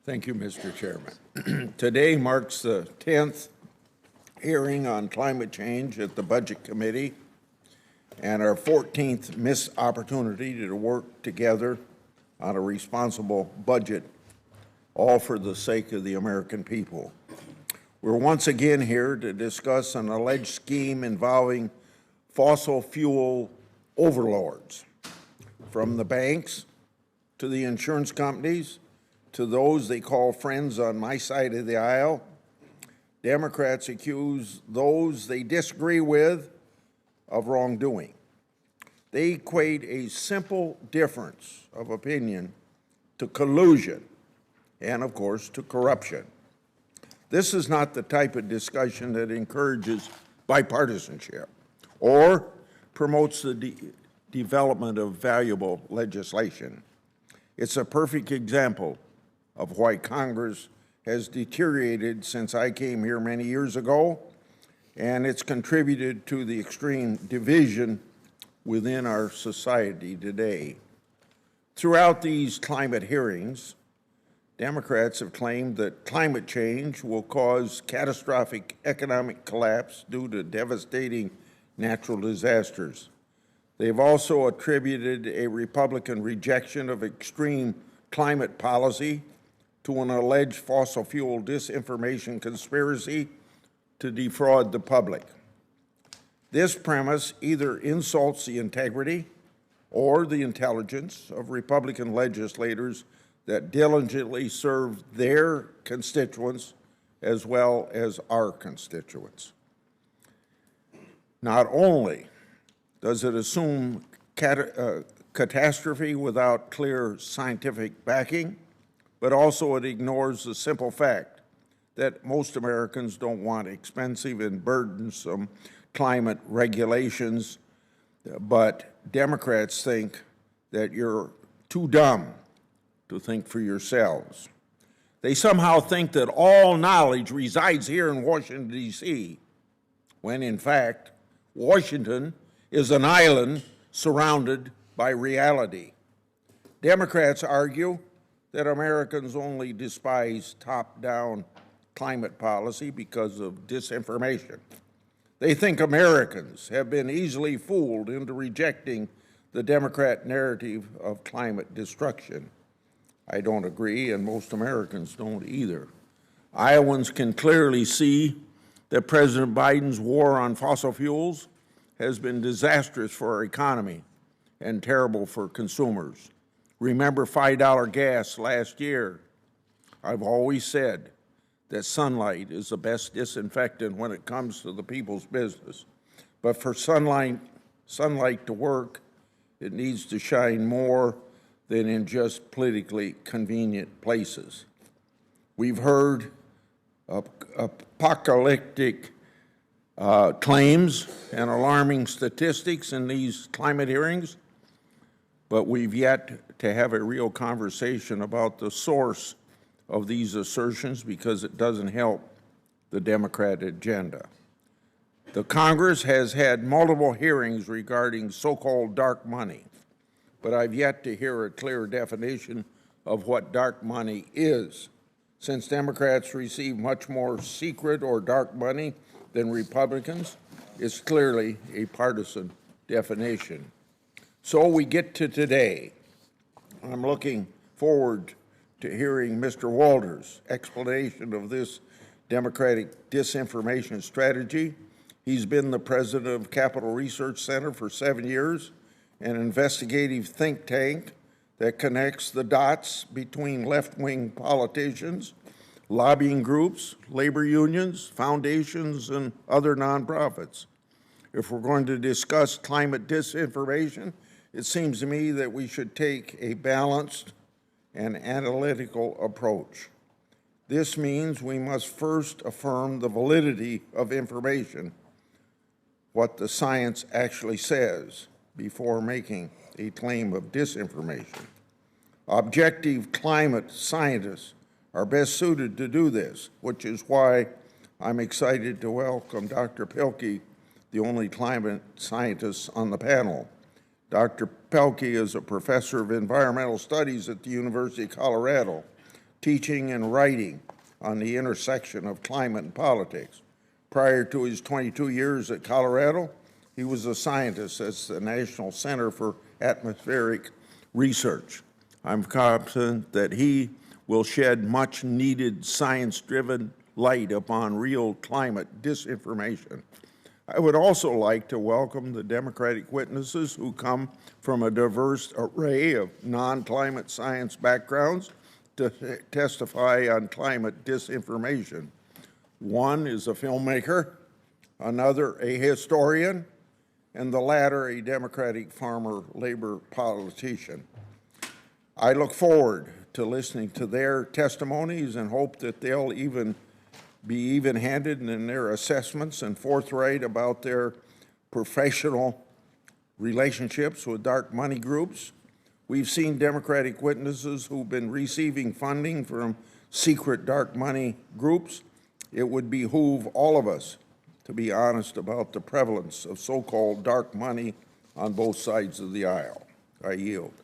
Thank you, Mr. Chairman. Today marks the 10th hearing on climate change at the Budget Committee and our 14th missed opportunity to work together on a responsible budget, all for the sake of the American people. We're once again here to discuss an alleged scheme involving fossil fuel overlords, from the banks to the insurance companies to those they call friends on my side of the aisle. Democrats accuse those they disagree with of wrongdoing. They equate a simple difference of opinion to collusion and, of course, to corruption. This is not the type of discussion that encourages bipartisanship or promotes the development of valuable legislation. It's a perfect example of why Congress has deteriorated since I came here many years ago, and it's contributed to the extreme division within our society today. Throughout these climate hearings, Democrats have claimed that climate change will cause catastrophic economic collapse due to devastating natural disasters. They've also attributed a Republican rejection of extreme climate policy to an alleged fossil fuel disinformation conspiracy to defraud the public. This premise either insults the integrity or the intelligence of Republican legislators that diligently serve their constituents as well as our constituents. Not only does it assume catastrophe without clear scientific backing, but also it ignores the simple fact that most Americans don't want expensive and burdensome climate regulations, but Democrats think that you're too dumb to think for yourselves. They somehow think that all knowledge resides here in Washington, D.C., when in fact, Washington is an island surrounded by reality. Democrats argue that Americans only despise top-down climate policy because of disinformation. They think Americans have been easily fooled into rejecting the Democrat narrative of climate destruction. I don't agree, and most Americans don't either. Iowans can clearly see that President Biden's war on fossil fuels has been disastrous for our economy and terrible for consumers. Remember $5 gas last year? I've always said that sunlight is the best disinfectant when it comes to the people's business. But for sunlight to work, it needs to shine more than in just politically convenient places. We've heard apocalyptic claims and alarming statistics in these climate hearings, but we've yet to have a real conversation about the source of these assertions because it doesn't help the Democrat agenda. The Congress has had multiple hearings regarding so-called dark money, but I've yet to hear a clear definition of what dark money is. Since Democrats receive much more secret or dark money than Republicans, it's clearly a partisan definition. So we get to today. I'm looking forward to hearing Mr. Walter's explanation of this Democratic disinformation strategy. He's been the president of Capital Research Center for 7 years, an investigative think tank that connects the dots between left-wing politicians, lobbying groups, labor unions, foundations, and other nonprofits. If we're going to discuss climate disinformation, it seems to me that we should take a balanced and analytical approach. This means we must first affirm the validity of information, what the science actually says, before making a claim of disinformation. Objective climate scientists are best suited to do this, which is why I'm excited to welcome Dr. Pelkey, the only climate scientist on the panel. Dr. Pelkey is a professor of environmental studies at the University of Colorado. teaching and writing on the intersection of climate and politics. Prior to his 22 years at Colorado, he was a scientist at the National Center for Atmospheric Research. I'm confident that he will shed much needed science-driven light upon real climate disinformation. I would also like to welcome the Democratic witnesses who come from a diverse array of non-climate science backgrounds to testify on climate disinformation. One is a filmmaker, another a historian, and the latter a Democratic farmer labor politician. I look forward to listening to their testimonies and hope that they'll be even-handed in their assessments and forthright about their professional relationships with dark money groups. We've seen Democratic witnesses who've been receiving funding from secret dark money groups. It would behoove all of us to be honest about the prevalence of so-called dark money on both sides of the aisle. I yield.